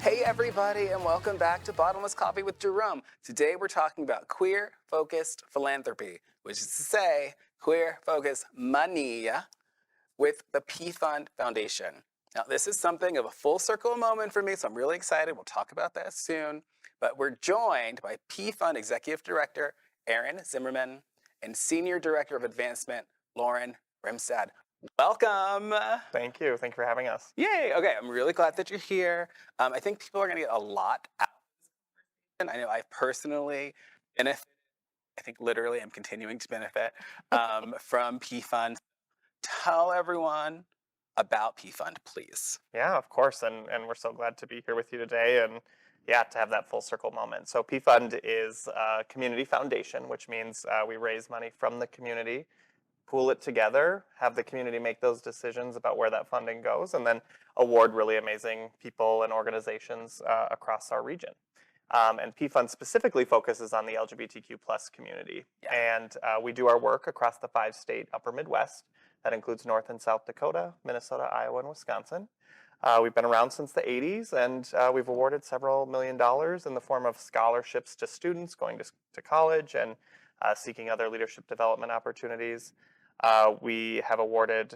Hey everybody, and welcome back to Bottomless Coffee with Jerome. Today we're talking about queer-focused philanthropy, which is to say, queer-focused money with the PFund Foundation. Now, this is something of a full circle moment for me, so I'm really excited. We'll talk about that soon. But we're joined by PFund Executive Director Aaron Zimmerman and Senior Director of Advancement Lauren Rimestad. Welcome. Thank you. Thank you for having us. Yay. Okay, I'm really glad that you're here. I think people are going to get a lot out of this conversation. I know I personally benefit. I think literally I'm continuing to benefit from PFund. Tell everyone about PFund, please. Yeah, of course. And we're so glad to be here with you today and yeah, to have that full circle moment. So PFund is a community foundation, which means we raise money from the community, pool it together, have the community make those decisions about where that funding goes, and then award really amazing people and organizations across our region. And PFund specifically focuses on the LGBTQ plus community. Yeah. And we do our work across the 5-state upper Midwest. That includes North and South Dakota, Minnesota, Iowa, and Wisconsin. We've been around since the 80s, and we've awarded several $1 million in the form of scholarships to students going to college and seeking other leadership development opportunities. We have awarded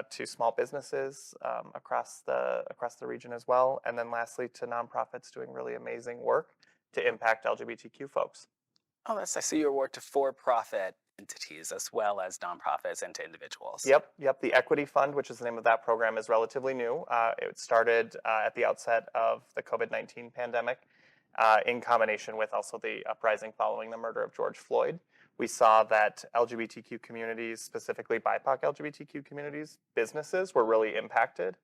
to small businesses across the region as well, and then lastly to nonprofits doing really amazing work to impact LGBTQ folks. Oh, that's nice. So you award to for-profit entities as well as nonprofits and to individuals. Yep. The Equity Fund, which is the name of that program, is relatively new. It started at the outset of the COVID-19 pandemic in combination with also the uprising following the murder of George Floyd. We saw that LGBTQ communities, specifically BIPOC LGBTQ communities, businesses were really impacted,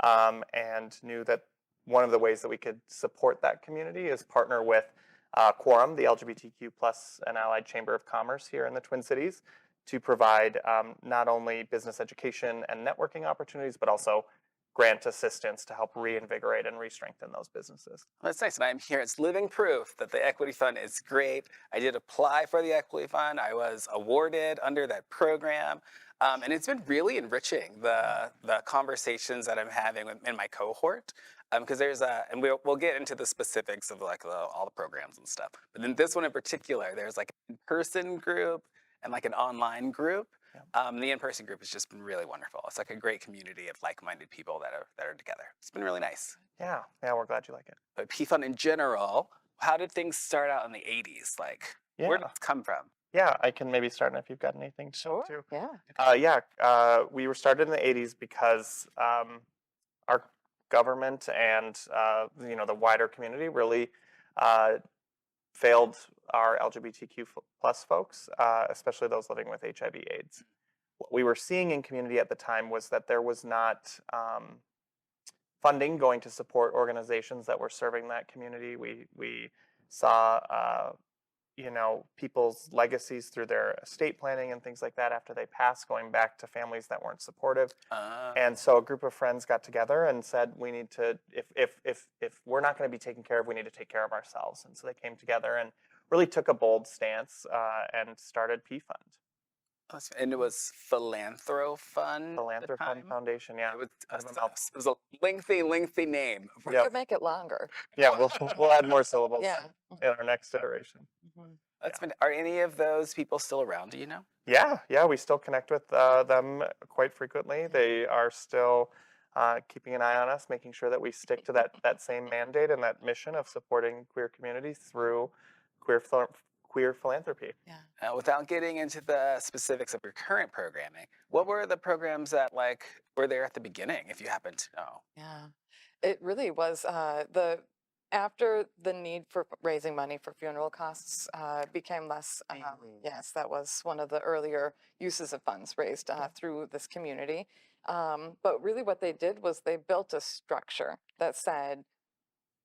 and knew that one of the ways that we could support that community is partner with Quorum, the LGBTQ plus and allied Chamber of Commerce here in the Twin Cities, to provide not only business education and networking opportunities, but also grant assistance to help reinvigorate and re-strengthen those businesses. Well, that's nice, and I'm here. It's living proof that the Equity Fund is great. I did apply for the Equity Fund. I was awarded under that program, and it's been really enriching the conversations that I'm having in my cohort. Because there's and we'll get into the specifics of like all the programs and stuff. But in this one in particular, there's like an in-person group and like an online group. The in-person group has just been really wonderful. It's like a great community of like-minded people that are together. It's been really nice. Yeah, we're glad you like it. But PFund in general, how did things start out in the 80s? Like, where did it come from? Yeah, I can maybe start if you've got anything to Sure. too. Yeah. We were started in the 80s because our government and the wider community really failed our LGBTQ plus folks, especially those living with HIV/AIDS. What we were seeing in community at the time was that there was not funding going to support organizations that were serving that community. We saw people's legacies through their estate planning and things like that after they passed, going back to families that weren't supportive. And so a group of friends got together and said, we need to, if we're not going to be taken care of, we need to take care of ourselves. And so they came together and really took a bold stance and started PFund. And it was Philanthropy Foundation, yeah. It was a lengthy name. We could make it longer. Yeah, we'll add more syllables in our next iteration. Are any of those people still around, do you know? Yeah, we still connect with them quite frequently. They are still keeping an eye on us, making sure that we stick to that same mandate and that mission of supporting queer communities through queer philanthropy. Yeah. Without getting into the specifics of your current programming, what were the programs that were there at the beginning, if you happen to know? Yeah, it really was after the need for raising money for funeral costs became less. Yes, that was one of the earlier uses of funds raised through this community. But really what they did was they built a structure that said,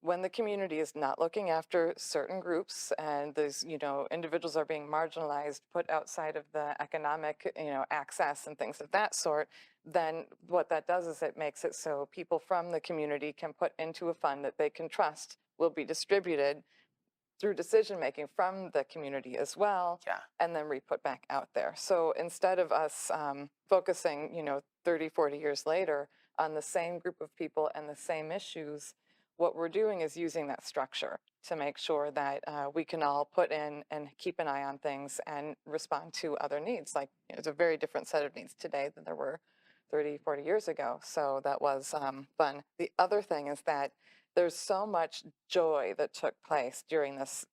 when the community is not looking after certain groups and those, individuals are being marginalized, put outside of the economic, access and things of that sort, then what that does is it makes it so people from the community can put into a fund that they can trust will be distributed through decision-making from the community as well, and then re-put back out there. So instead of us focusing, 30, 40 years later on the same group of people and the same issues, what we're doing is using that structure to make sure that we can all put in and keep an eye on things and respond to other needs. Like, it's a very different set of needs today than there were 30, 40 years ago. So that was fun. The other thing is that there's so much joy that took place during this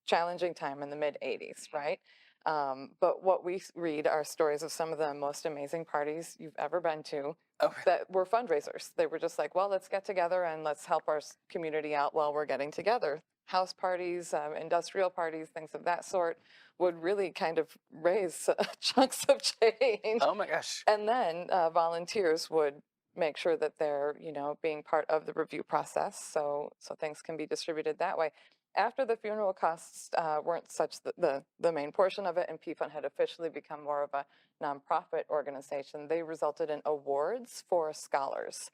challenging time in the mid 80s, right? But what we read are stories of some of the most amazing parties you've ever been to Oh, that were fundraisers. They were just like, well, let's get together and let's help our community out while we're getting together. House parties, industrial parties, things of that sort would really kind of raise chunks of change. oh my gosh. And then volunteers would make sure that they're, being part of the review process, so things can be distributed that way. After the funeral costs weren't such the main portion of it, and PFund had officially become more of a nonprofit organization, they resulted in awards for scholars.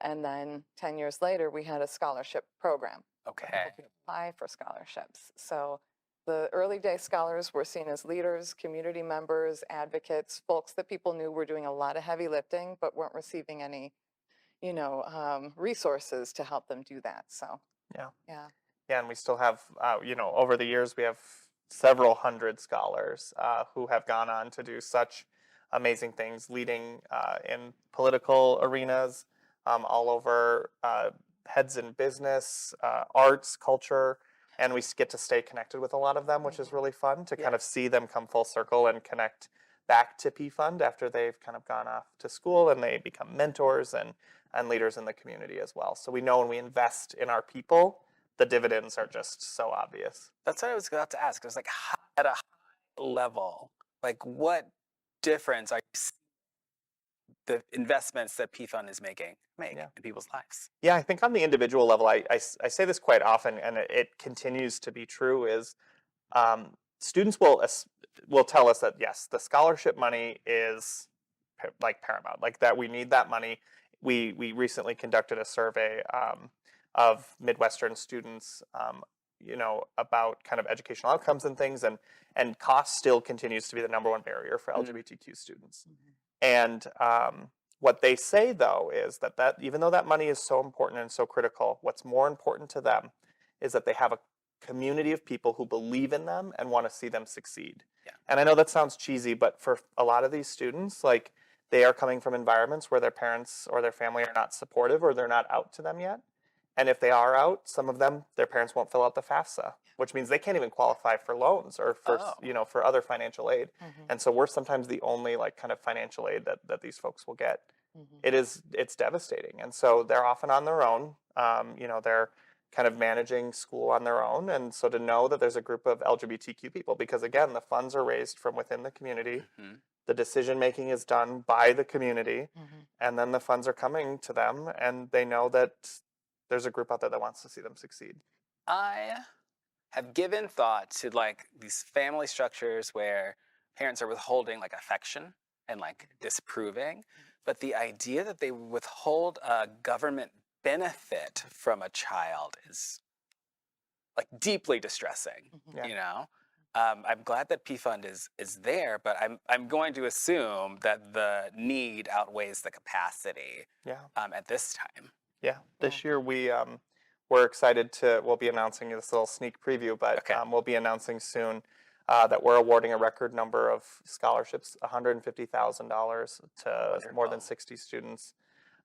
And then 10 years later, we had a scholarship program. Okay. People could apply for scholarships. So the early day scholars were seen as leaders, community members, advocates, folks that people knew were doing a lot of heavy lifting, but weren't receiving any, resources to help them do that. So, Yeah. yeah. Yeah, and we still have, over the years, we have several hundred scholars who have gone on to do such amazing things, leading in political arenas all over, heads in business, arts, culture, and we get to stay connected with a lot of them, which is really fun to kind of see them come full circle and connect back to PFund after they've kind of gone off to school and they become mentors and leaders in the community as well. So we know when we invest in our people, the dividends are just so obvious. That's what I was about to ask. I was like, at a high level, like what difference are you seeing the investments that PFund is make in people's lives? Yeah, I think on the individual level, I say this quite often, and it continues to be true, is students will tell us that, yes, the scholarship money is like paramount, like that we need that money. We recently conducted a survey of Midwestern students, about kind of educational outcomes and things, and cost still continues to be the number one barrier for LGBTQ students. And what they say, though, is that even though that money is so important and so critical, what's more important to them is that they have a community of people who believe in them and want to see them succeed. Yeah. And I know that sounds cheesy, but for a lot of these students, like, they are coming from environments where their parents or their family are not supportive or they're not out to them yet. And if they are out, some of them, their parents won't fill out the FAFSA, which means they can't even qualify for loans or for, for other financial aid. And so we're sometimes the only kind of financial aid that these folks will get. It's devastating. And so they're often on their own. They're kind of managing school on their own. And so to know that there's a group of LGBTQ people, because again, the funds are raised from within the community. The decision making is done by the community, and then the funds are coming to them, and they know that there's a group out there that wants to see them succeed. I have given thought to these family structures where parents are withholding affection and disapproving, but the idea that they withhold a government benefit from a child is deeply distressing. I'm glad that PFund is there, but I'm going to assume that the need outweighs the capacity. At this time. This year we're excited we'll be announcing this little sneak preview, but we'll be announcing soon that we're awarding a record number of scholarships, $150,000 to more than 60 students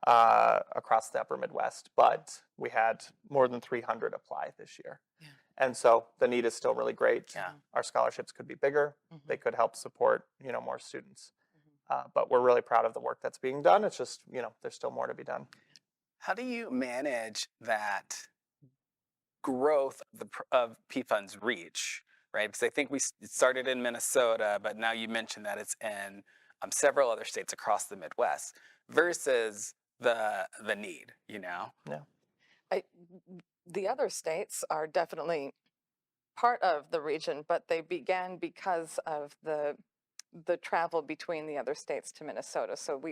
across the upper Midwest. But we had more than 300 apply this year. And so the need is still really great. Our scholarships could be bigger. They could help support, more students. But we're really proud of the work that's being done. It's just, there's still more to be done. How do you manage that growth of PFund's reach, right? Because I think it started in Minnesota, but now you mentioned that it's in several other states across the Midwest versus the need, The other states are definitely part of the region, but they began because of the travel between the other states to Minnesota. So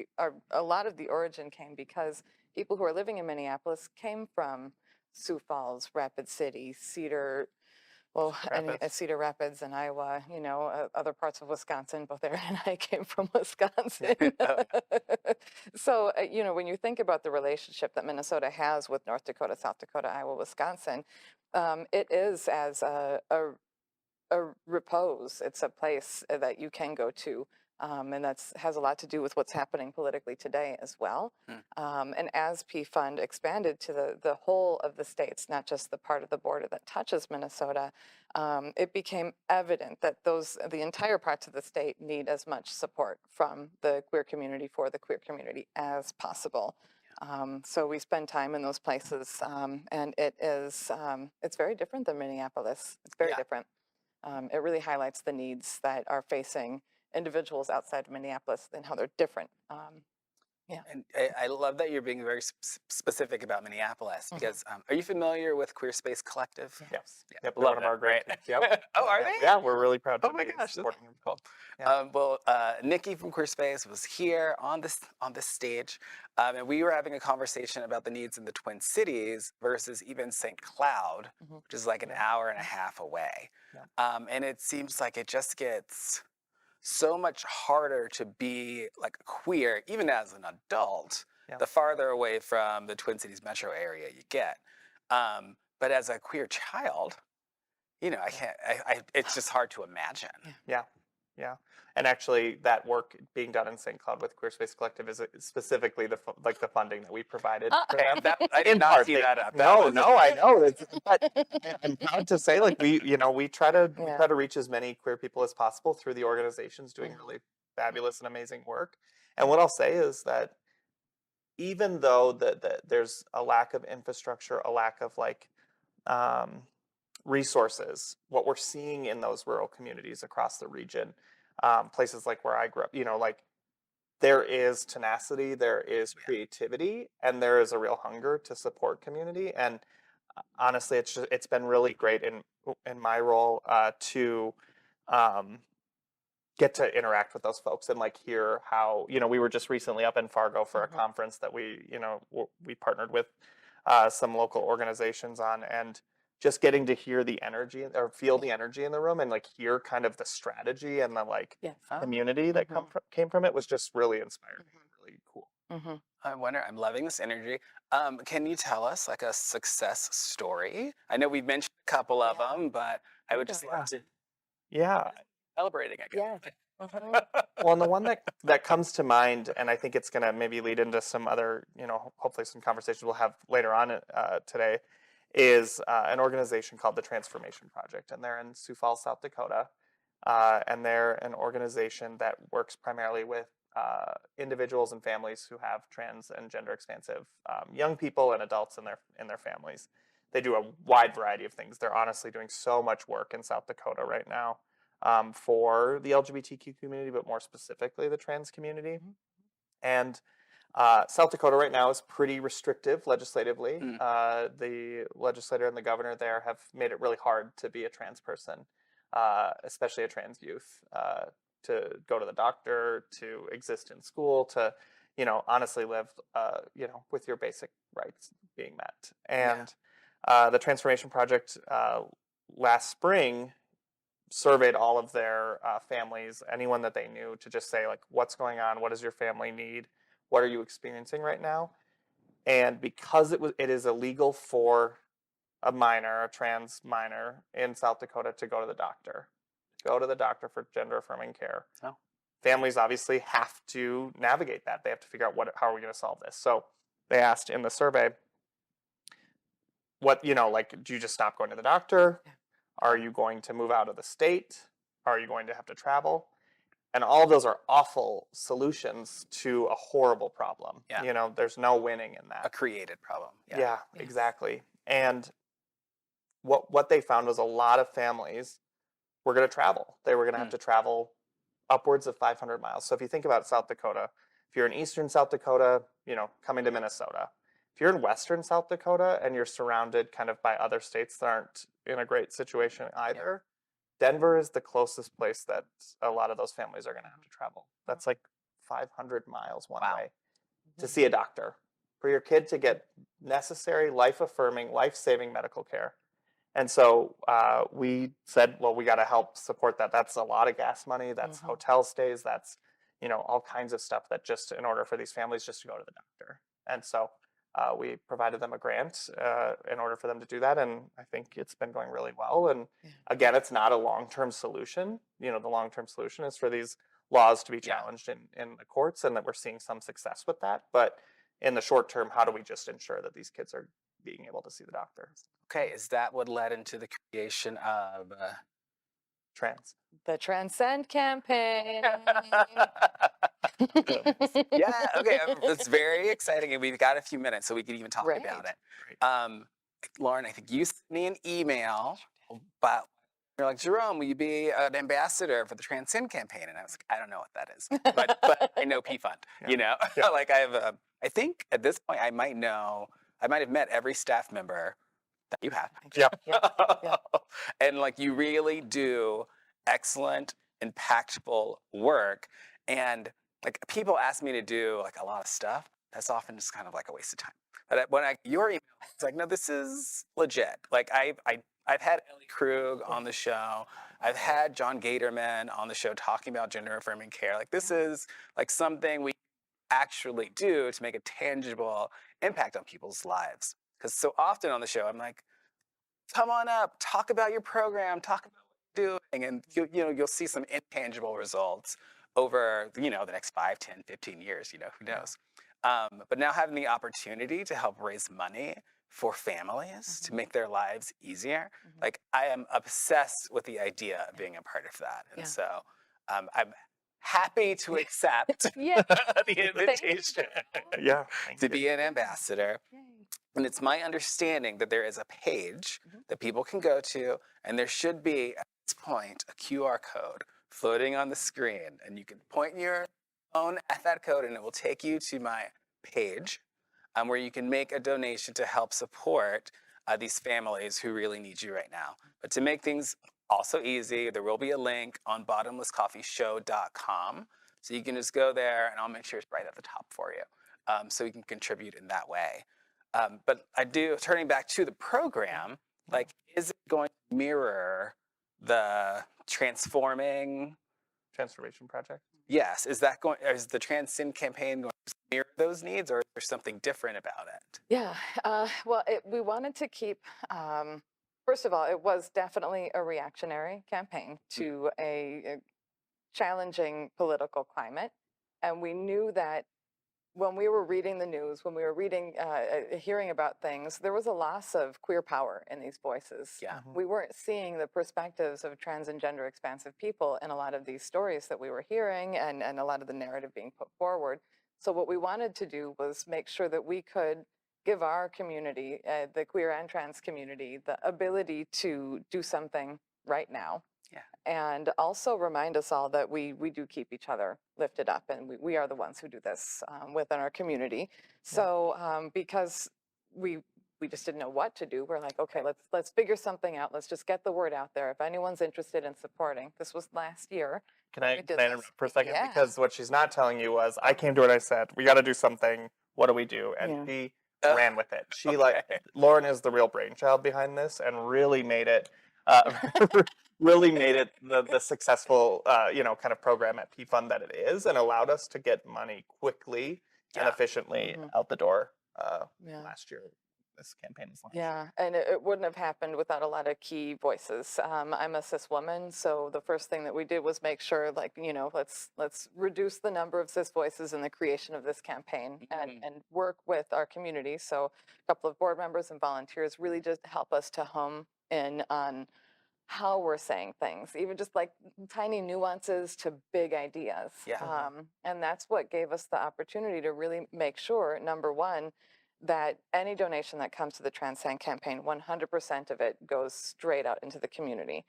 a lot of the origin came because people who are living in Minneapolis came from Sioux Falls, Rapid City, Cedar, well, and Rapids. Cedar Rapids and Iowa, other parts of Wisconsin, both Aaron and I came from Wisconsin. Oh, So, when you think about the relationship that Minnesota has with North Dakota, South Dakota, Iowa, Wisconsin, it is as a repose. It's a place that you can go to. And that's has a lot to do with what's happening politically today as well. And as PFund expanded to the whole of the states, not just the part of the border that touches Minnesota, it became evident that the entire parts of the state need as much support from the queer community for the queer community as possible. So we spend time in those places, and it's very different than Minneapolis. It's very Yeah. different. It really highlights the needs that are facing individuals outside of Minneapolis and how they're different. And I love that you're being very specific about Minneapolis because are you familiar with Queer Space Collective? Yes. Yeah. Yep. They're Love one of our them, great. right? Yep. Oh, are Yeah. they? Yeah, we're really proud to Oh my be gosh, supporting them. cool. Yeah. Well, Nikki from Queer Space was here on this stage, and we were having a conversation about the needs in the Twin Cities versus even St. Cloud, which is like an hour and a half away. Yeah. And it seems like it just gets so much harder to be like queer, even as an adult, the farther away from the Twin Cities metro area you get. But as a queer child, I can't. It's just hard to imagine. Yeah. Yeah. And actually, that work being done in St. Cloud with Queer Space Collective is specifically the funding that we provided for them. I did not see that up. No, I know. But I'm proud to say, like we try to reach as many queer people as possible through the organizations doing really fabulous and amazing work. And what I'll say is that even though there's a lack of infrastructure, a lack of resources, what we're seeing in those rural communities across the region, places like where I grew up, there is tenacity, there is creativity, and there is a real hunger to support community. And honestly, it's been really great in my role to get to interact with those folks and hear how we were just recently up in Fargo for a conference that we partnered with some local organizations on, and just getting to hear the energy or feel the energy in the room and hear kind of the strategy and the community that came from it was just really inspiring, really cool. I wonder, I'm loving this energy. Can you tell us a success story? I know we've mentioned a couple of them, but I would just love to celebrating, I guess. Well, and the one that comes to mind, and I think it's going to maybe lead into some other, hopefully some conversations we'll have later on today, is an organization called the Transformation Project, and they're in Sioux Falls, South Dakota, and they're an organization that works primarily with individuals and families who have trans and gender expansive young people and adults in their families. They do a wide variety of things. They're honestly doing so much work in South Dakota right now for the LGBTQ community, but more specifically the trans community. And South Dakota right now is pretty restrictive legislatively. The legislator and the governor there have made it really hard to be a trans person, especially a trans youth, to go to the doctor, to exist in school, to honestly live with your basic rights being met. And the Transformation Project last spring surveyed all of their families, anyone that they knew, to just say what's going on, what does your family need, what are you experiencing right now? And because it is illegal for a trans minor in South Dakota to go to the doctor for gender affirming care. Families obviously have to navigate that. They have to figure out how are we going to solve this. So they asked in the survey, what, do you just stop going to the doctor? Are you going to move out of the state? Are you going to have to travel? And all of those are awful solutions to a horrible problem. There's no winning in that. A created problem. Yeah, exactly. And what they found was a lot of families were going to travel. They were going to have to travel upwards of 500 miles. So if you think about South Dakota, if you're in eastern South Dakota, coming to Minnesota. If you're in western South Dakota and you're surrounded kind of by other states that aren't in a great situation either, Denver is the closest place that a lot of those families are going to have to travel. That's 500 miles one way to see a doctor, for your kid to get necessary, life-affirming, life-saving medical care. And so we said, well, we got to help support that. That's a lot of gas money. That's hotel stays. That's, all kinds of stuff that just in order for these families just to go to the doctor. And so we provided them a grant in order for them to do that. And I think it's been going really well. And again, it's not a long-term solution. The long-term solution is for these laws to be challenged in the courts, and that we're seeing some success with that. But in the short term, how do we just ensure that these kids are being able to see the doctor? Okay, is that what led into the creation of Trans? The Transend campaign. Yeah, okay, it's very exciting, and we've got a few minutes, so we can even talk about it. Lauren, I think you sent me an email, but you're like, Jerome, will you be an ambassador for the Transend campaign? And I was like, I don't know what that is, but I know PFund. Like I think at this point I might have met every staff member that you have. Yeah. And like you really do excellent, impactful work. And like people ask me to do like a lot of stuff. That's often just kind of like a waste of time. But when your email, it's like, no, this is legit. Like I've had Ellie Krug on the show. I've had John Gatorman on the show talking about gender affirming care. Like this is like something we actually do to make a tangible impact on people's lives. Because so often on the show, I'm like, come on up, talk about your program, talk about what you're doing, and you'll see some intangible results over the next 5, 10, 15 years. Who knows? But now having the opportunity to help raise money for families to make their lives easier, like I am obsessed with the idea of being a part of that, and so I'm happy to accept the invitation to be an ambassador. And it's my understanding that there is a page that people can go to, and there should be, at this point, a QR code floating on the screen. And you can point your phone at that code, and it will take you to my page where you can make a donation to help support these families who really need you right now. But to make things also easy, there will be a link on bottomlesscoffeeshow.com. So you can just go there, and I'll make sure it's right at the top for you. So you can contribute in that way. But turning back to the program, like, is it going to mirror the transformation project? Yes. Is the Transend campaign going to mirror those needs, or is there something different about it? Yeah. Well, we wanted to keep, first of all, it was definitely a reactionary campaign to a challenging political climate. And we knew that when we were reading the news, when we were hearing about things, there was a loss of queer power in these voices. Yeah. We weren't seeing the perspectives of trans and gender expansive people in a lot of these stories that we were hearing, and a lot of the narrative being put forward. So what we wanted to do was make sure that we could give our community, the queer and trans community, the ability to do something right now. And also remind us all that we do keep each other lifted up, and we are the ones who do this within our community. So because we just didn't know what to do, we're like, okay, let's figure something out. Let's just get the word out there. If anyone's interested in supporting, this was last year. Can I interrupt for a second? Yeah. Because what she's not telling you was, I came to her and I said, we got to do something. What do we do? And she ran with it. She Lauren is the real brainchild behind this, and really made it the successful kind of program at PFund that it is, and allowed us to get money quickly and efficiently out the door last year. This campaign was launched. Yeah, and it wouldn't have happened without a lot of key voices. I'm a cis woman, so the first thing that we did was make sure, let's reduce the number of cis voices in the creation of this campaign, and work with our community. So a couple of board members and volunteers really just help us to home in on how we're saying things, even just like tiny nuances to big ideas. And that's what gave us the opportunity to really make sure, number one, that any donation that comes to the Transend campaign, 100% of it goes straight out into the community.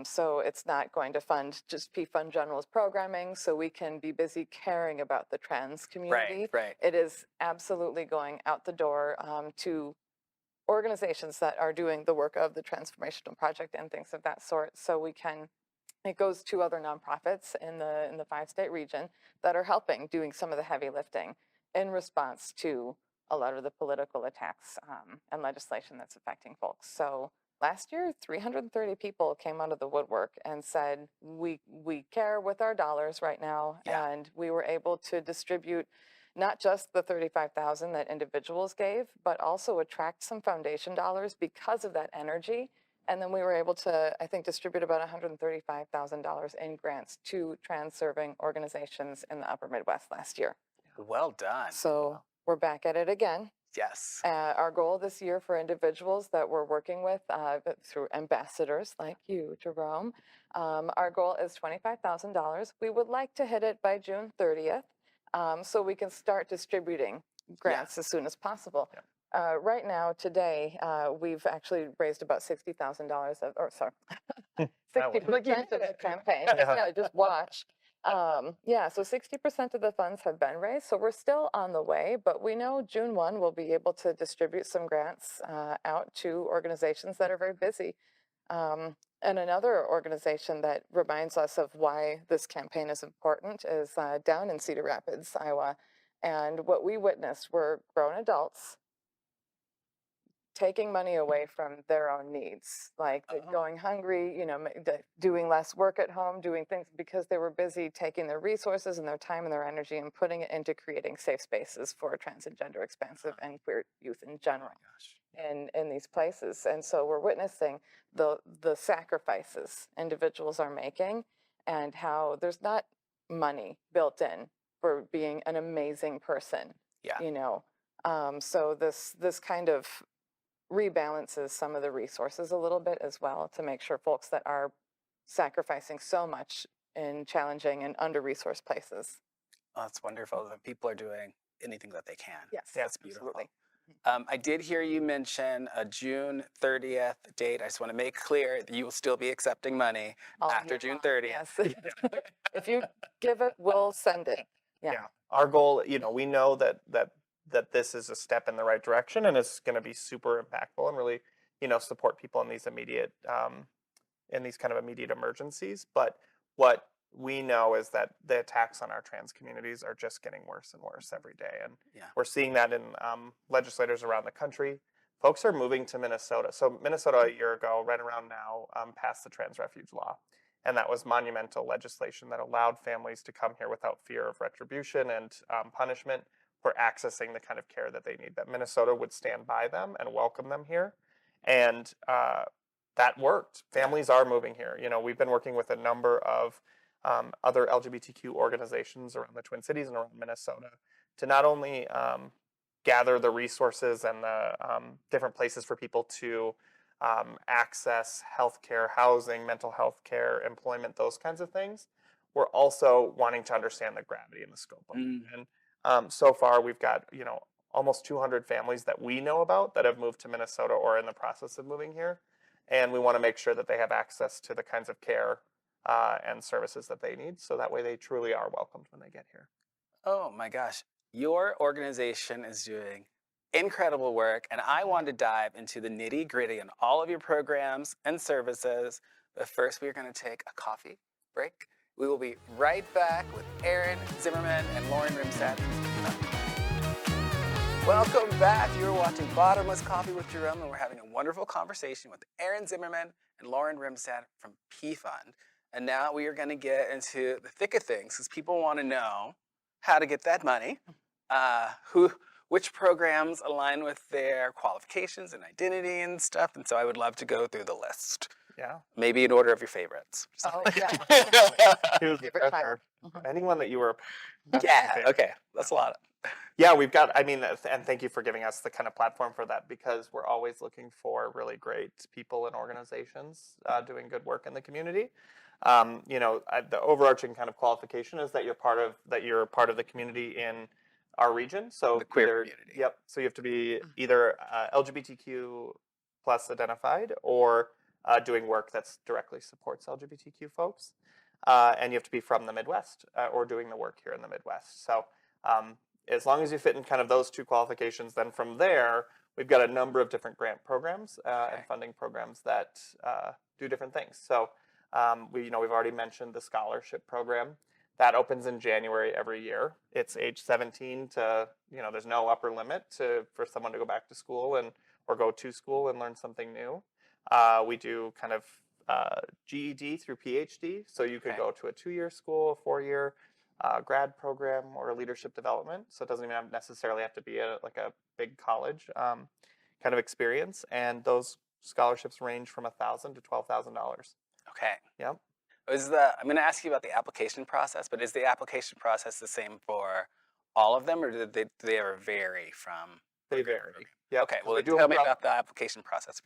So it's not going to fund just PFund General's programming, so we can be busy caring about the trans community. Right. It is absolutely going out the door to organizations that are doing the work of the Transformational Project and things of that sort. So it goes to other nonprofits in the 5-state region that are helping, doing some of the heavy lifting in response to a lot of the political attacks and legislation that's affecting folks. So last year, 330 people came out of the woodwork and said, we care with our dollars right now. Yeah. And we were able to distribute not just the 35,000 that individuals gave, but also attract some foundation dollars because of that energy. And then we were able to, I think, distribute about $135,000 in grants to trans-serving organizations in the Upper Midwest last year. Well done. So we're back at it again. Yes. Our goal this year for individuals that we're working with through ambassadors like you, Jerome, our goal is $25,000. We would like to hit it by June 30th so we can start distributing grants as soon as possible. Yeah. Right now, today, we've actually raised about $60,000 or sorry, 60% of the campaign. Yeah, just watch. Yeah, so 60% of the funds have been raised, so we're still on the way, but we know June 1 we'll be able to distribute some grants out to organizations that are very busy. And another organization that reminds us of why this campaign is important is down in Cedar Rapids, Iowa. And what we witnessed were grown adults taking money away from their own needs, like going hungry, you know, doing less work at home, doing things because they were busy taking their resources and their time and their energy and putting it into creating safe spaces for trans and gender expansive and queer youth in general in these places. And so we're witnessing the sacrifices individuals are making and how there's not money built in for being an amazing person, you know. So this kind of rebalances some of the resources a little bit as well to make sure folks that are sacrificing so much in challenging and under-resourced places. Oh, that's wonderful that people are doing anything that they can. Yes, That's beautiful. absolutely. I did hear you mention a June 30th date. I just want to make clear that you will still be accepting money after June 30th. Yes. If you give it, we'll send it. Yeah. Our goal, you know, we know that this is a step in the right direction and it's going to be super impactful and really, you know, support people in these immediate, in these kind of immediate emergencies. But what we know is that the attacks on our trans communities are just getting worse and worse every day. And we're seeing that in legislators around the country. Folks are moving to Minnesota. So Minnesota a year ago, right around now, passed the trans refuge law. And that was monumental legislation that allowed families to come here without fear of retribution and punishment for accessing the kind of care that they need, that Minnesota would stand by them and welcome them here. And that worked. Families are moving here. You know, we've been working with a number of other LGBTQ organizations around the Twin Cities and around Minnesota to not only gather the resources and the different places for people to access healthcare, housing, mental health care, employment, those kinds of things. We're also wanting to understand the gravity and the scope of it. And so far, we've got, you know, almost 200 families that we know about that have moved to Minnesota or in the process of moving here. And we want to make sure that they have access to the kinds of care and services that they need. So that way they truly are welcomed when they get here. Oh my gosh. Your organization is doing incredible work. And I want to dive into the nitty gritty on all of your programs and services. But first, we're going to take a coffee break. We will be right back with Aaron Zimmerman and Lauren Rimestad. Welcome back. You're watching Bottomless Coffee with Jerome, and we're having a wonderful conversation with Aaron Zimmerman and Lauren Rimestad from PFund. And now we are going to get into the thick of things because people want to know how to get that money, which programs align with their qualifications and identity and stuff. And so I would love to go through the list. Yeah. Maybe in order of your favorites. Oh, yeah. Favorite child. Anyone that you were. Okay. That's a lot. Yeah, we've got, I mean, and thank you for giving us the kind of platform for that, because we're always looking for really great people and organizations doing good work in the community. You know, the overarching kind of qualification is that you're part of the community in our region. So the queer community. Yep. So you have to be either LGBTQ plus identified or doing work that's directly supports LGBTQ folks. And you have to be from the Midwest or doing the work here in the Midwest. So as long as you fit in kind of those two qualifications, then from there, we've got a number of different grant programs and funding programs that do different things. So we've already mentioned the scholarship program. That opens in January every year. It's age 17 to, there's no upper limit for someone to go back to school or go to school and learn something new. We do kind of GED through PhD, so you could Okay. go to a 2-year school, a 4-year grad program, or a leadership development. So it doesn't even necessarily have to be like a big college kind of experience. And those scholarships range from $1,000 to $12,000. Okay. Yep, I'm going to ask you about the application process, but is the application process the same for all of them, or do they ever vary from? they program to vary. program? Yep, Okay. 'cause Well, we do tell them me throughout. about the application process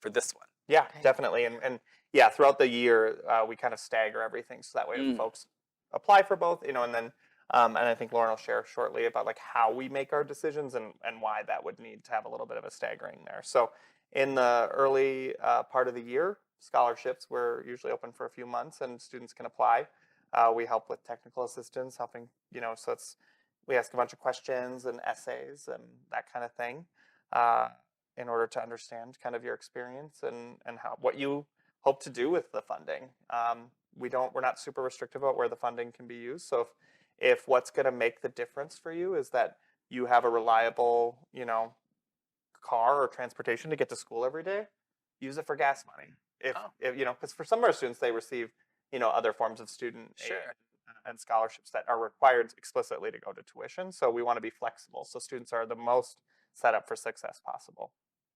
for this one. Yeah, Okay. definitely. And yeah, throughout the year, we kind of stagger everything so that way Mm. folks apply for both, and then and I think Lauren will share shortly about like how we make our decisions and why that would need to have a little bit of a staggering there. So in the early part of the year, scholarships were usually open for a few months and students can apply. We help with technical assistance, helping, so we ask a bunch of questions and essays and that kind of thing. In order to understand kind of your experience and what you hope to do with the funding. We're not super restrictive about where the funding can be used. So if what's going to make the difference for you is that you have a reliable, car or transportation to get to school every day, use it for gas money. If Oh. Because for some of our students, they receive, other forms of student aid Sure. and scholarships that are required explicitly to go to tuition. So we want to be flexible. So students are the most set up for success possible.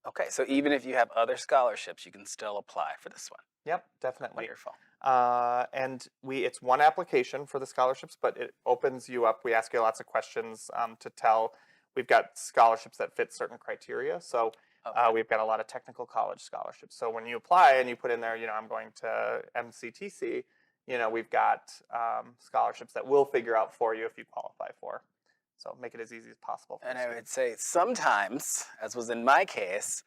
Okay. So even if you have other scholarships, you can still apply for this one. Yep, definitely. Wonderful. And it's one application for the scholarships, but it opens you up. We ask you lots of questions to tell. We've got scholarships that fit certain criteria. So Okay. we've got a lot of technical college scholarships. So when you apply and you put in there, I'm going to MCTC, we've got scholarships that we'll figure out for you if you qualify for. So make it as easy as possible for And the I students. would say sometimes, as was in my case,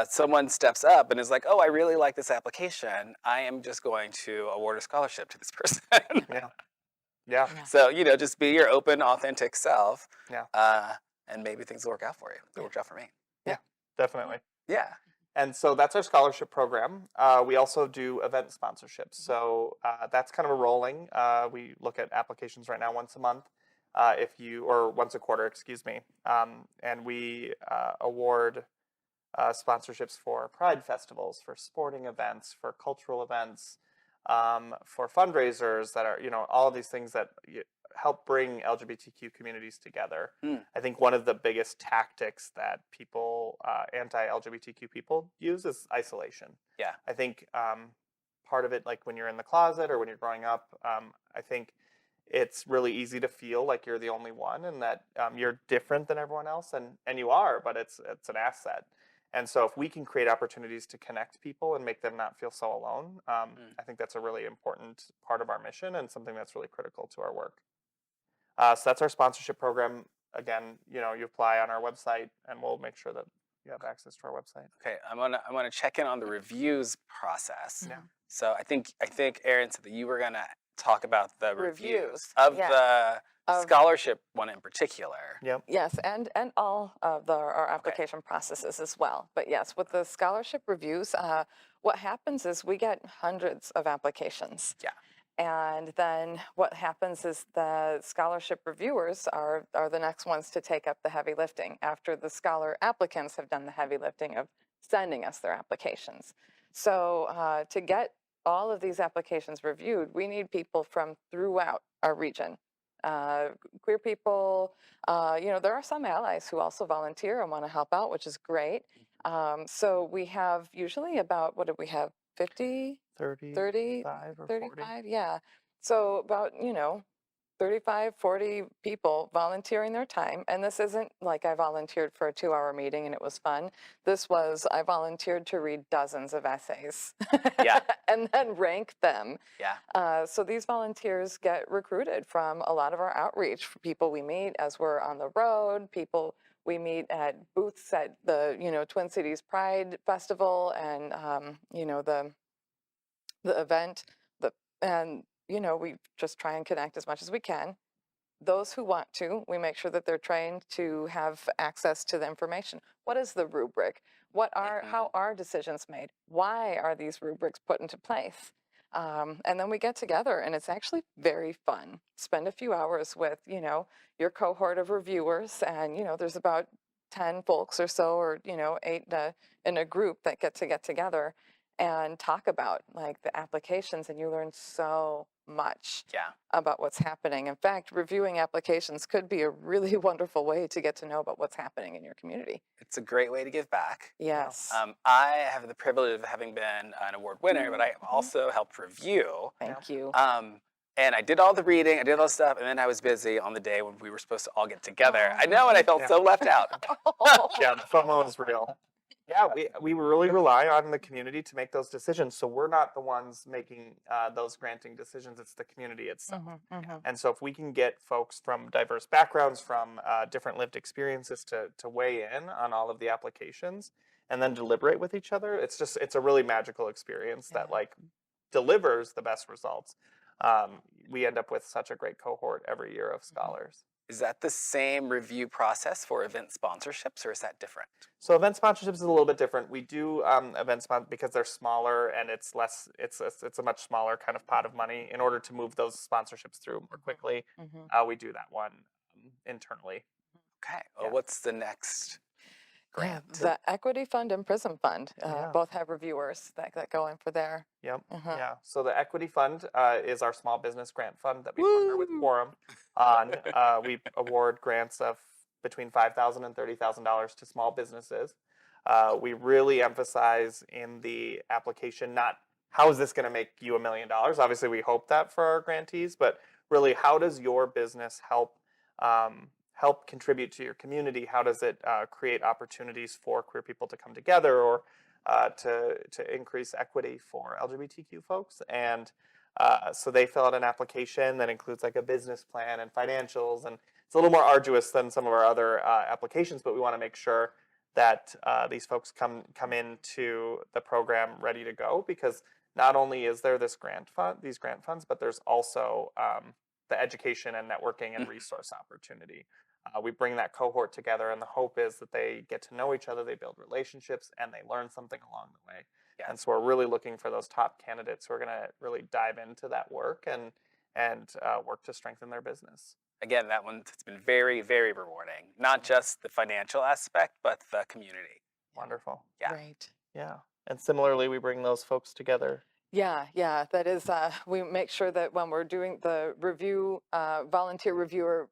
someone steps up and is like, "Oh, I really like this application. I am just going to award a scholarship to this person." Yeah. Yeah. Yeah. So just be your open, authentic self, Yeah. and maybe things will work out for you. They worked out for me. Definitely. Yeah. And so that's our scholarship program. We also do event sponsorships. So that's kind of a rolling. We look at applications right now once a month, or once a quarter, excuse me. And we award sponsorships for pride festivals, for sporting events, for cultural events, for fundraisers that are, all of these things that help bring LGBTQ communities together. Mm. I think one of the biggest tactics that people, anti-LGBTQ people, use is isolation. Yeah. I think part of it, like when you're in the closet or when you're growing up, I think it's really easy to feel like you're the only one and that you're different than everyone else, and you are, but it's an asset. And so if we can create opportunities to connect people and make them not feel so alone, I think that's a really important part of our mission and something that's really critical to our work. So that's our sponsorship program. Again, you apply on our website and we'll make sure that you have access to our website. Okay. I wanna check in on the reviews process. Yeah. So I think Erin said that you were gonna talk about the reviews Reviews, of yeah. the Of- scholarship one in particular. Yep. Yes, and all of our application processes as well. But yes, with the scholarship reviews, what happens is we get hundreds of applications. Yeah. And then what happens is the scholarship reviewers are the next ones to take up the heavy lifting after the scholar applicants have done the heavy lifting of sending us their applications. So to get all of these applications reviewed, we need people from throughout our region. Queer people, there are some allies who also volunteer and want to help out, which is great. So we have usually about, what do we have, 50, 30, 35 or 40. 35? Yeah. So about, 35, 40 people volunteering their time. And this isn't like I volunteered for a 2-hour meeting and it was fun. This was, I volunteered to read dozens of essays. Yeah. And then rank them. Yeah. So these volunteers get recruited from a lot of our outreach, for people we meet as we're on the road, people we meet at booths at the, Twin Cities Pride Festival and, the event, and we just try and connect as much as we can. Those who want to, we make sure that they're trained to have access to the information. What is the rubric? How are decisions made? Why are these rubrics put into place? And then we get together and it's actually very fun. Spend a few hours with, your cohort of reviewers and, there's about 10 folks or so, or, 8 in a group that get together and talk about like the applications, and you learn so much Yeah. about what's happening. In fact, reviewing applications could be a really wonderful way to get to know about what's happening in your community. It's a great way to give back. Yes. I have the privilege of having been an award winner, but I also helped review. Thank you. And I did all the reading, I did all the stuff, and then I was busy on the day when we were supposed to all get together. I know, and I felt so left out. Yeah, the FOMO is real. Yeah, we really rely on the community to make those decisions. So we're not the ones making those granting decisions. It's the community itself. And so if we can get folks from diverse backgrounds, from different lived experiences to weigh in on all of the applications and then deliberate with each other, it's a really magical experience that like delivers the best results. We end up with such a great cohort every year of scholars. Is that the same review process for event sponsorships, or is that different? So event sponsorships is a little bit different. We do event sponsor because they're smaller and it's less. It's a much smaller kind of pot of money. In order to move those sponsorships through more quickly, we do that one internally. Okay. Well, what's the next grant? Yeah, the Equity Fund and Prism Fund both have reviewers that go in for their. Yep. Yeah. So the Equity Fund is our small business grant fund that we partner with Quorum on. We award grants of between $5,000 and $30,000 to small businesses. We really emphasize in the application not how is this going to make you $1 million. Obviously, we hope that for our grantees, but really, how does your business help contribute to your community? How does it create opportunities for queer people to come together, or to increase equity for LGBTQ folks? And so they fill out an application that includes like a business plan and financials, and it's a little more arduous than some of our other applications, but we want to make sure that these folks come into the program ready to go, because not only is there these grant funds, but there's also the education and networking and resource opportunity. We bring that cohort together, and the hope is that they get to know each other, they build relationships, and they learn something along the way. Yeah. And so we're really looking for those top candidates who are going to really dive into that work and work to strengthen their business. Again, that one's been very, very rewarding. Not just the financial aspect, but the community. Wonderful. Yeah. Right. Yeah. And similarly, we bring those folks together. Yeah, that is, we make sure that when we're doing the review, volunteer reviewer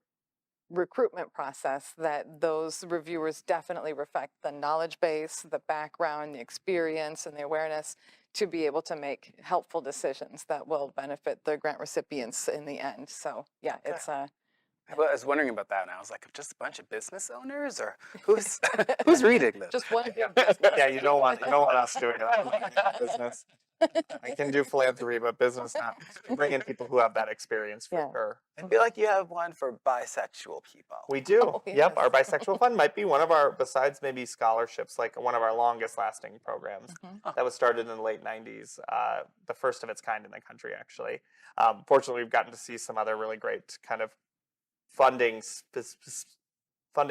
recruitment process, that those reviewers definitely reflect the knowledge base, the background, the experience, and the awareness to be able to make helpful decisions that will benefit the grant recipients in the end. So yeah, it's I was wondering about that, and I was like, just a bunch of business owners, or who's who's reading this? just one big Yeah, you don't want us doing that. Business. I can do philanthropy, but business not. Bring in people who have that experience for sure. I feel like you have one for bisexual people. We do. Oh, yes. Yep, our bisexual fund might be one of our, besides maybe scholarships, like one of our longest lasting programs that was started in the late 90s, the first of its kind in the country, actually. Fortunately, we've gotten to see some other really great kind of funding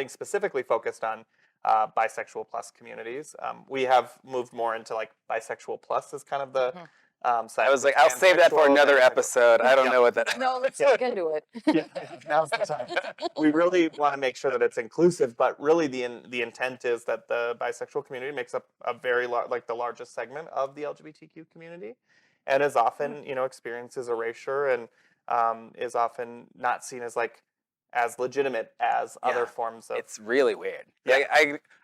specifically focused on bisexual plus communities. We have moved more into like bisexual plus as kind of the side. I was like, I'll save that for another episode. I don't know what that. No, let's look into it. Now's the time. We really want to make sure that it's inclusive, but really the intent is that the bisexual community makes up a very the largest segment of the LGBTQ community, and is often experiences erasure and is often not seen as as legitimate as other forms of. It's really weird. Yeah.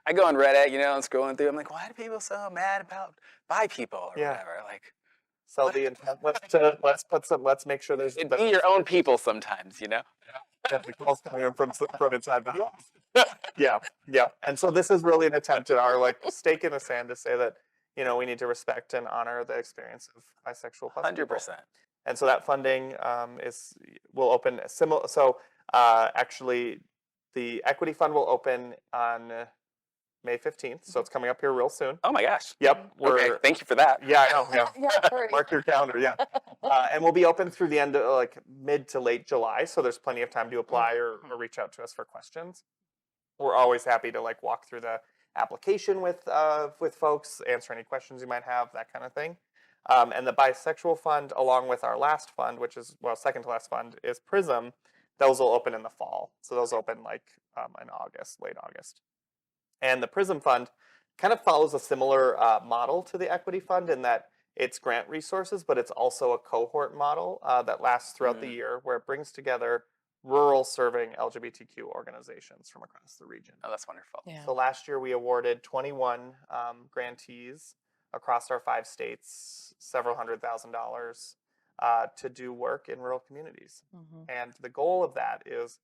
I go on Reddit, and scrolling through. I'm like, why are people so mad about bi people or whatever? Like, so the intent let's make sure there's be your own people sometimes, Yeah, the calls coming in from inside the house. Yeah. And so this is really an attempt at our stake in the sand to say that we need to respect and honor the experience of bisexual plus 100%. And so that funding will open similar. So actually, the Equity Fund will open on May 15th, so it's coming up here real soon. Oh my gosh. Yep. Okay, thank you for that. Yeah, I know. Yeah. Hurry. Mark your calendar. Yeah. And we'll be open through the end of mid to late July, so there's plenty of time to apply or reach out to us for questions. We're always happy to walk through the application with folks, answer any questions you might have, that kind of thing. And the Bisexual Fund, along with our last fund, which is second to last fund, is Prism. Those will open in the fall, so those open in August, late August. And the Prism Fund kind of follows a similar model to the equity fund in that it's grant resources, but it's also a cohort model that lasts throughout the year, where it brings together rural serving LGBTQ organizations from across the region. Oh, that's wonderful. Yeah. So last year we awarded 21 grantees across our 5 states, several $100,000 to do work in rural communities. And the goal of that is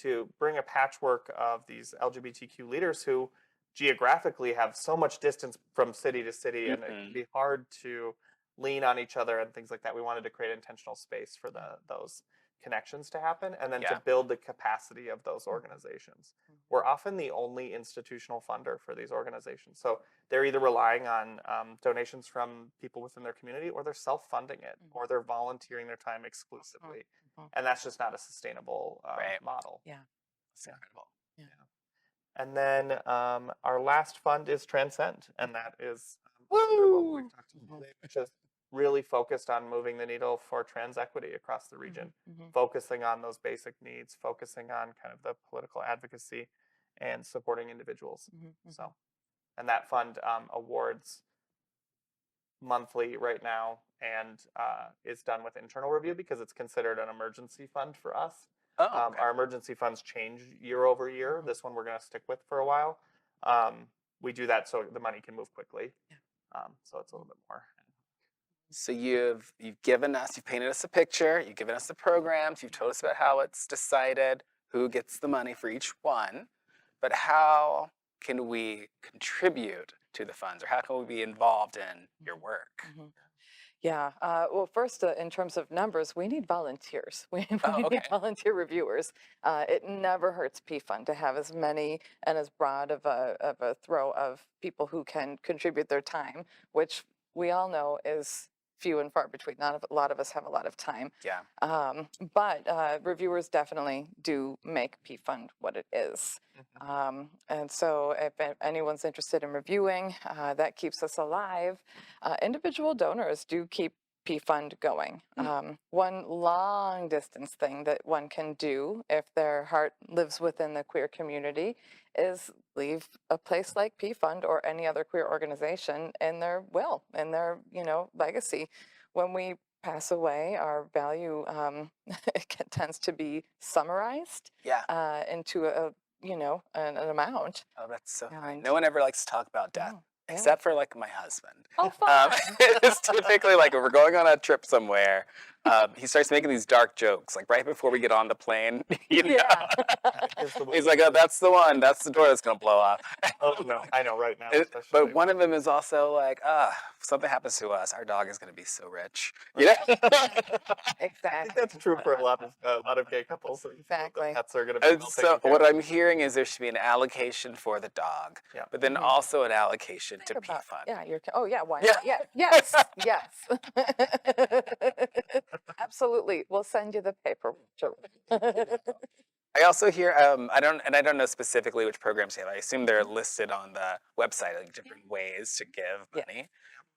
to bring a patchwork of these LGBTQ leaders who geographically have so much distance from city to city, and it can be hard to lean on each other and things like that. We wanted to create intentional space for those connections to happen, and then to build the capacity of those organizations. We're often the only institutional funder for these organizations. So they're either relying on donations from people within their community, or they're self-funding it, or they're volunteering their time exclusively. And that's just not a sustainable model. Yeah. That's incredible. And then our last fund is Transend, and that is what we've talked about today, which is really focused on moving the needle for trans equity across the region, focusing on those basic needs, focusing on kind of the political advocacy and supporting individuals. So, and that fund awards monthly right now, and is done with internal review because it's considered an emergency fund for us. Oh, okay. Our emergency funds change year over year. This one we're going to stick with for a while. We do that so the money can move quickly. So it's a little bit more. So you've painted us a picture, you've given us the programs, you've told us about how it's decided who gets the money for each one, but how can we contribute to the funds, or how can we be involved in your work? Yeah. Well, first, in terms of numbers, we need volunteers. We Oh, okay. need volunteer reviewers. It never hurts PFund to have as many and as broad of a throw of people who can contribute their time, which we all know is few and far between. Not a lot of us have a lot of time. Yeah. But reviewers definitely do make PFund what it is. And so if anyone's interested in reviewing, that keeps us alive. Individual donors do keep PFund going. One long distance thing that one can do if their heart lives within the queer community is leave a place like PFund or any other queer organization in their will, in their, legacy. When we pass away, our value tends to be summarized into an amount. Oh, that's so funny. And- No one ever likes to talk about death. Yeah. Except for like my husband. Oh, fine. It's typically like if we're going on a trip somewhere, he starts making these dark jokes, like right before we get on the plane. Yeah. He's like, "Oh, that's the one. That's the door that's gonna blow off." Oh no, I know right now. But one of them is also like, if something happens to us, our dog is gonna be so rich. You know? I Exactly. think that's true for a lot of gay couples. Exactly. The pets are going to be And well so taken care what of. I'm hearing is there should be an allocation for the dog, Yeah. but then also an allocation to Think about- PFund. Yeah, why Yeah. not? Yeah, yes, yes. Absolutely. We'll send you the paperwork. I also hear, I don't know specifically which programs you have. I assume they're listed on the website, like different ways to give money.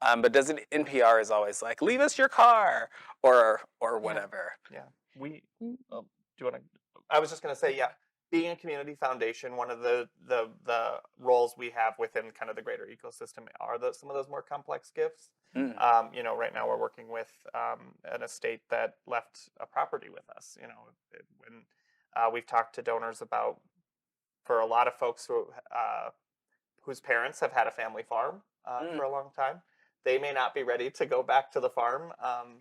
But doesn't NPR is always like, leave us your car or whatever. Yeah. Do you want to? I was just going to say, being a community foundation, one of the roles we have within kind of the greater ecosystem are some of those more complex gifts. Right now we're working with an estate that left a property with us. When we've talked to donors about, for a lot of folks whose parents have had a family farm for a long time, they may not be ready to go back to the farm.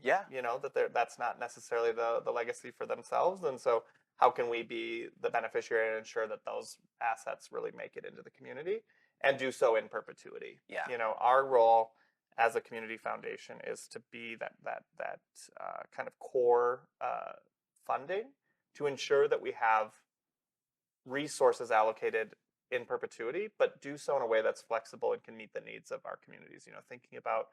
That's not necessarily the legacy for themselves, and so how can we be the beneficiary and ensure that those assets really make it into the community and do so in perpetuity? Yeah. Our role as a community foundation is to be that kind of core funding to ensure that we have resources allocated in perpetuity, but do so in a way that's flexible and can meet the needs of our communities. Thinking about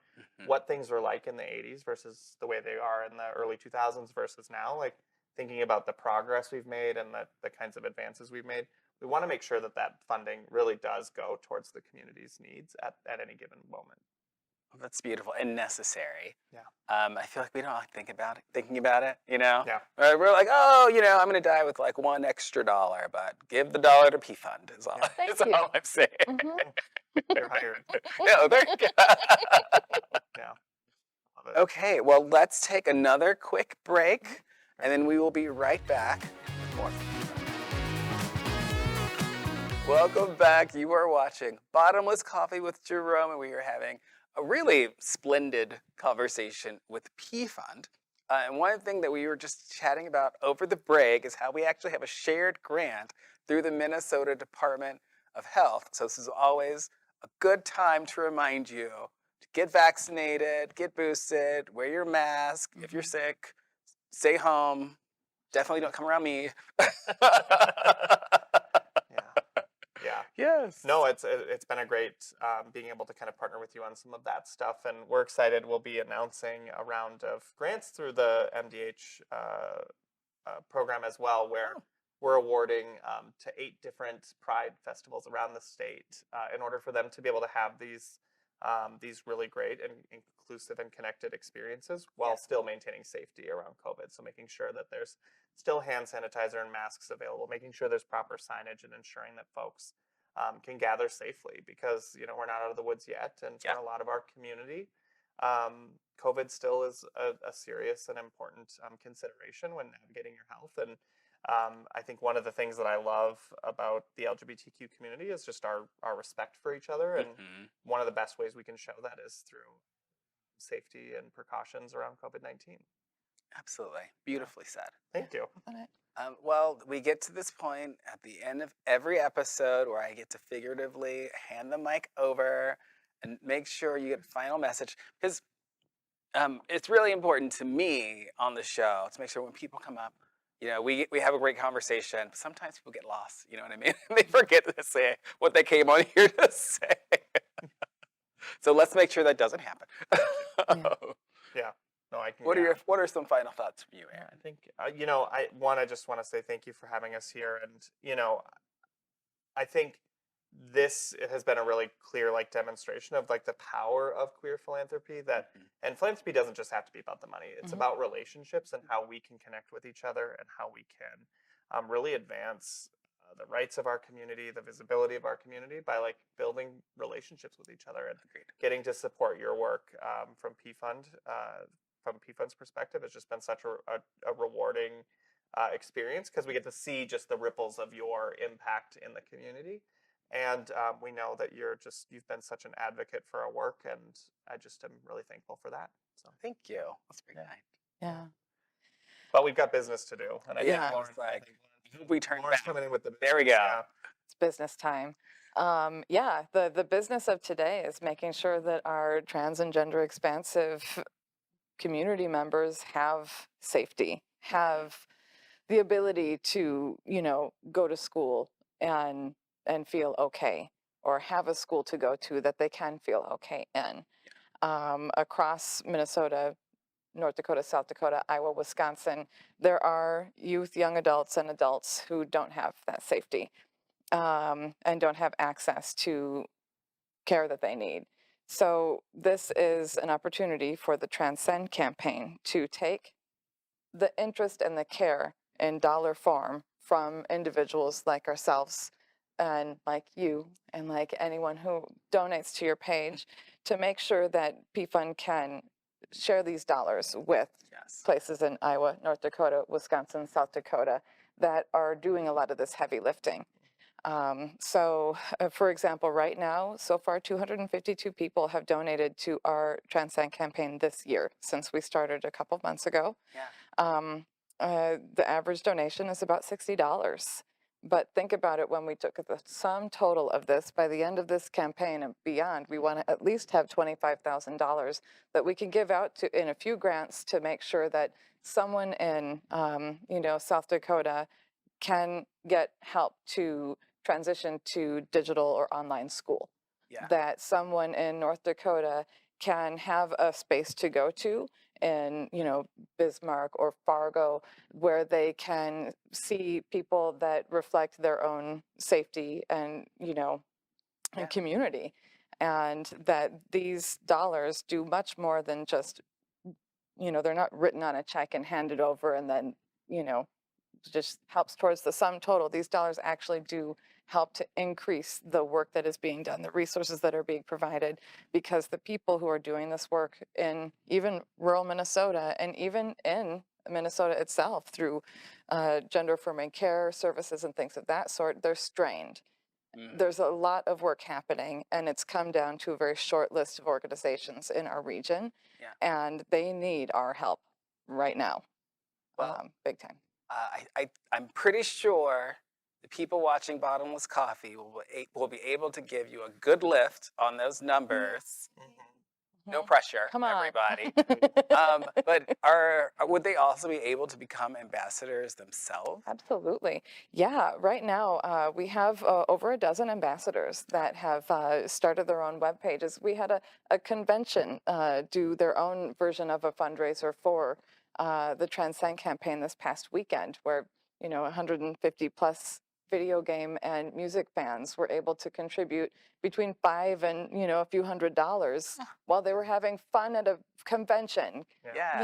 what things were like in the 80s versus the way they are in the early 2000s versus now, like thinking about the progress we've made and the kinds of advances we've made. We want to make sure that funding really does go towards the community's needs at any given moment. That's beautiful and necessary. Yeah. I feel like we don't like thinking about it, you know? Yeah. We're like, oh, you know, I'm going to die with like $1 extra, but give the dollar to PFund is all, Yeah. Thank is you. all I'm saying. They're hired. Yeah, there you go. Yeah. Love it. Okay, well, let's take another quick break, and then we will be right back with more. Welcome back. You are watching Bottomless Coffee with Jerome, and we are having a really splendid conversation with PFund. And one thing that we were just chatting about over the break is how we actually have a shared grant through the Minnesota Department of Health. So this is always a good time to remind you to get vaccinated, get boosted, wear your mask. If you're sick, stay home. Definitely don't come around me. Yeah. Yes. No, it's been a great being able to kind of partner with you on some of that stuff, and we're excited. We'll be announcing a round of grants through the MDH program as well, where we're awarding to 8 different Pride festivals around the state in order for them to be able to have these really great and inclusive and connected experiences while still maintaining safety around COVID. So making sure that there's still hand sanitizer and masks available, making sure there's proper signage, and ensuring that folks can gather safely, because we're not out of the woods yet, and for a lot of our community, COVID still is a serious and important consideration when navigating your health. And I think one of the things that I love about the LGBTQ community is just our respect for each other, and one of the best ways we can show that is through safety and precautions around COVID-19. Absolutely. Beautifully said. Thank you. Well, we get to this point at the end of every episode where I get to figuratively hand the mic over and make sure you get a final message, because it's really important to me on the show to make sure when people come up, we have a great conversation, but sometimes people get lost, you know what I mean? They forget to say what they came on here to say. So let's make sure that doesn't happen. Yeah. No, I can. What are some final thoughts from you, Aaron? I think I just want to say thank you for having us here, and I think this has been a really clear demonstration of the power of queer philanthropy, that and philanthropy doesn't just have to be about the money. It's about relationships and how we can connect with each other, and how we can really advance the rights of our community, the visibility of our community, by building relationships with each other. And getting to support your work from PFund, from PFund's perspective, has just been such a rewarding experience, because we get to see just the ripples of your impact in the community. And we know that you've been such an advocate for our work, and I just am really thankful for that. So thank you. That's very kind. Yeah. But we've got business to do, and I think Lauren's we turn Lauren's back. coming in with the business. There we go. Yeah. It's business time. The business of today is making sure that our trans and gender expansive community members have safety, have the ability to, go to school and feel okay, or have a school to go to that they can feel okay in. Across Minnesota, North Dakota, South Dakota, Iowa, Wisconsin, there are youth, young adults, and adults who don't have that safety and don't have access to care that they need. So this is an opportunity for the Transend campaign to take the interest and the care in dollar form from individuals like ourselves and like you and like anyone who donates to your page, to make sure that PFund can share these dollars with places in Iowa, North Dakota, Wisconsin, South Dakota that are doing a lot of this heavy lifting. For example, right now, so far, 252 people have donated to our Transend campaign this year, since we started a couple of months ago. The average donation is about $60. But think about it, when we took the sum total of this, by the end of this campaign and beyond, we want to at least have $25,000 that we can give out to in a few grants, to make sure that someone in, South Dakota can get help to transition to digital or online school. That someone in North Dakota can have a space to go to in, Bismarck or Fargo, where they can see people that reflect their own safety and, and community. and that these dollars do much more than just, they're not written on a check and handed over and then, just helps towards the sum total. These dollars actually do help to increase the work that is being done, the resources that are being provided, because the people who are doing this work in even rural Minnesota and even in Minnesota itself through gender affirming care services and things of that sort, they're strained. There's a lot of work happening, and it's come down to a very short list of organizations in our region, Yeah. and they need our help right now, Well, big time. I'm pretty sure the people watching Bottomless Coffee will be able to give you a good lift on those numbers. No pressure, Come on. everybody. But would they also be able to become ambassadors themselves? Absolutely. Yeah, right now we have over a dozen ambassadors that have started their own web pages. We had a convention do their own version of a fundraiser for the Transend campaign this past weekend, where 150 plus video game and music fans were able to contribute between $5 and a few $100s while they were having fun at a convention. Yeah.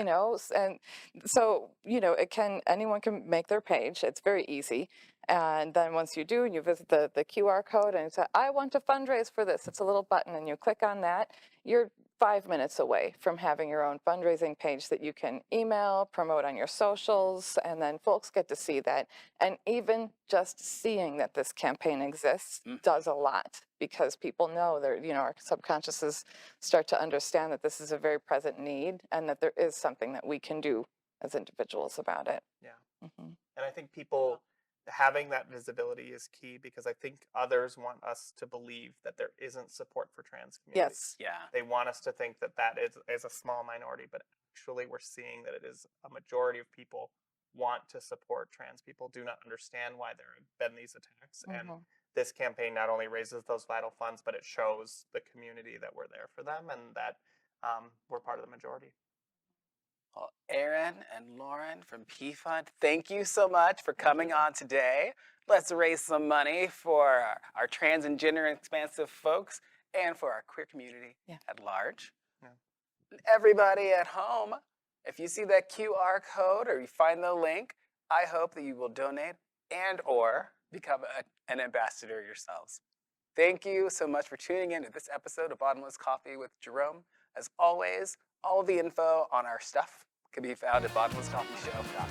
And so anyone can make their page. It's very easy. And then once you do, you visit the QR code and say, I want to fundraise for this. It's a little button and you click on that. You're 5 minutes away from having your own fundraising page that you can email, promote on your socials, and then folks get to see that. And even just seeing that this campaign exists does a lot, because people know that, our subconsciouses start to understand that this is a very present need and that there is something that we can do as individuals about it. Yeah. Mhm. And I think people having that visibility is key, because I think others want us to believe that there isn't support for trans communities. Yes. Yeah. They want us to think that that is a small minority, but actually we're seeing that it is a majority of people want to support trans people, do not understand why there have been these attacks. And this campaign not only raises those vital funds, but it shows the community that we're there for them and that we're part of the majority. Well, Aaron and Lauren from PFund, thank you so much for coming on today. Let's raise some money for our trans and gender expansive folks and for our queer community at large. Yeah. And everybody at home, if you see that QR code or you find the link, I hope that you will donate and or become an ambassador yourselves. Thank you so much for tuning in to this episode of Bottomless Coffee with Jerome. As always, all the info on our stuff can be found at bottomlesscoffeeshow.com.